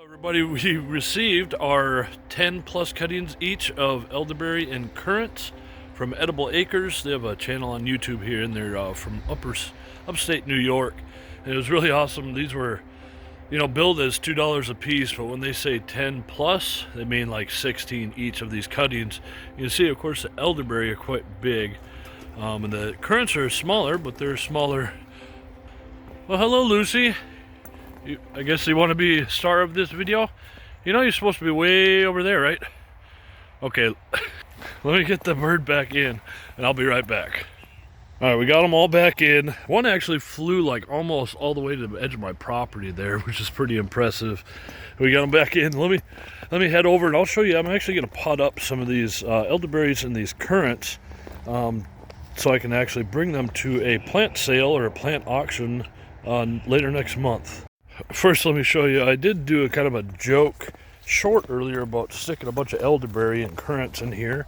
Everybody, we received our 10 plus cuttings each of elderberry and currant from Edible Acres. They have a channel on YouTube here, and they're from upstate New York. And it was really awesome. These were, billed as $2 a piece, but when they say 10 plus, they mean like 16 each of these cuttings. You can see, of course, the elderberry are quite big, and the currants are smaller, but they're smaller. Well, hello, Lucy. I guess you want to be star of this video? You're supposed to be way over there, right? Okay, let me get the bird back in, and I'll be right back. All right, we got them all back in. One actually flew like almost all the way to the edge of my property there, which is pretty impressive. We got them back in. Let me head over, and I'll show you. I'm actually going to pot up some of these elderberries and these currants, so I can actually bring them to a plant sale or a plant auction later next month. First, let me show you. I did do a kind of a joke short earlier about sticking a bunch of elderberry and currants in here,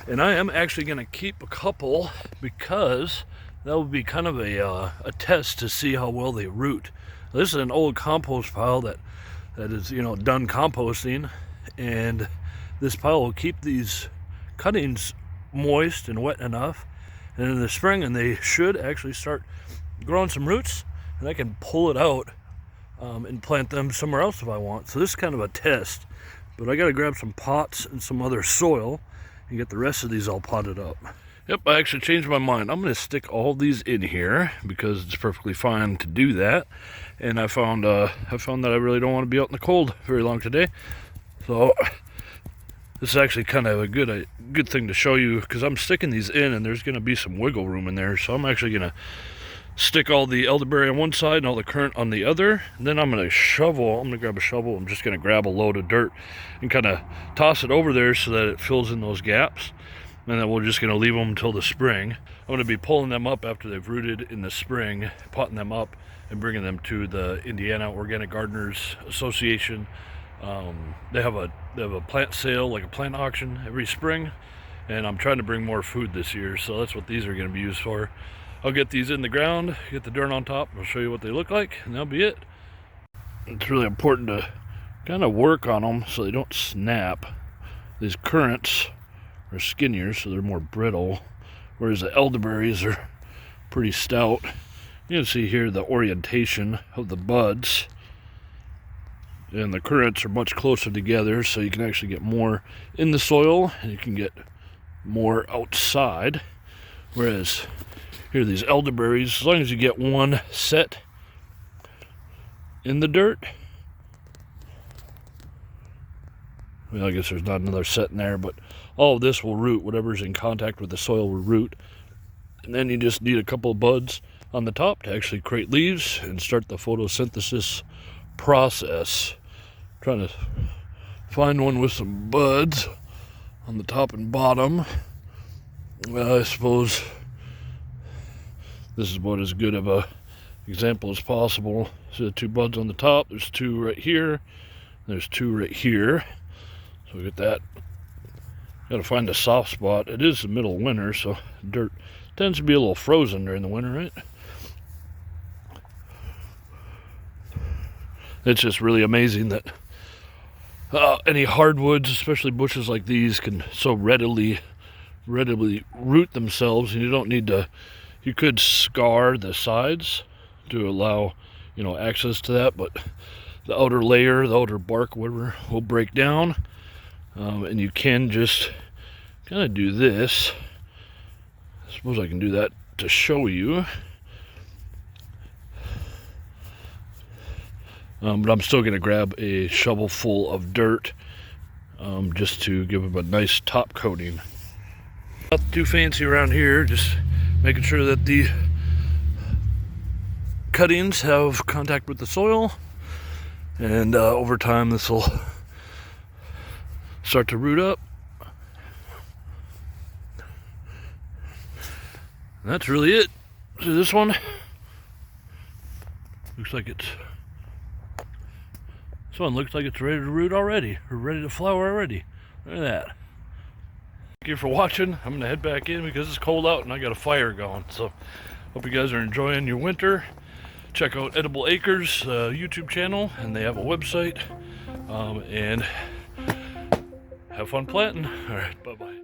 and I am actually going to keep a couple because that would be kind of a test to see how well they root. This is an old compost pile that is done composting, and this pile will keep these cuttings moist and wet enough, and in the spring, and they should actually start growing some roots, and I can pull it out and plant them somewhere else if I want. So this is kind of a test, but I got to grab some pots and some other soil and get the rest of these all potted up. Yep, I actually changed my mind. I'm going to stick all these in here because it's perfectly fine to do that. And I found that I really don't want to be out in the cold very long today. So this is actually kind of a good thing to show you, because I'm sticking these in and there's going to be some wiggle room in there. So I'm actually going to stick all the elderberry on one side and all the currant on the other, and then I'm going to grab a shovel. I'm just going to grab a load of dirt and kind of toss it over there so that it fills in those gaps, and then we're just going to leave them until the spring. I'm going to be pulling them up after they've rooted in the spring, potting them up and bringing them to the Indiana Organic Gardeners Association. They have a plant sale, like a plant auction every spring, and I'm trying to bring more food this year, so that's what these are going to be used for. I'll get these in the ground, get the dirt on top, I'll show you what they look like, and that'll be it. It's really important to kind of work on them so they don't snap. These currants are skinnier, so they're more brittle, whereas the elderberries are pretty stout. You can see here the orientation of the buds, and the currants are much closer together, so you can actually get more in the soil and you can get more outside, whereas here, these elderberries, as long as you get one set in the dirt, well, I guess there's not another set in there, but all of this will root. Whatever's in contact with the soil will root. And then you just need a couple of buds on the top to actually create leaves and start the photosynthesis process. I'm trying to find one with some buds on the top and bottom. Well, I suppose this is about as good of a example as possible. See the two buds on the top, there's two right here, there's two right here. So we get that. Gotta find a soft spot. It is the middle of winter, so dirt tends to be a little frozen during the winter, right? It's just really amazing that any hardwoods, especially bushes like these, can so readily root themselves, and you don't need to. You could scar the sides to allow, access to that, but the outer layer, the outer bark, whatever, will break down, and you can just kind of do this. I suppose I can do that to show you, but I'm still going to grab a shovel full of dirt just to give them a nice top coating. Not too fancy around here, just making sure that the cuttings have contact with the soil, and over time this will start to root up. And that's really it. So this one looks like it's ready to root already, or ready to flower already. Look at that. Thank you for watching. I'm gonna head back in because it's cold out and I got a fire going. So hope you guys are enjoying your winter. Check out Edible Acres YouTube channel, and they have a website. and have fun planting. All right, bye-bye.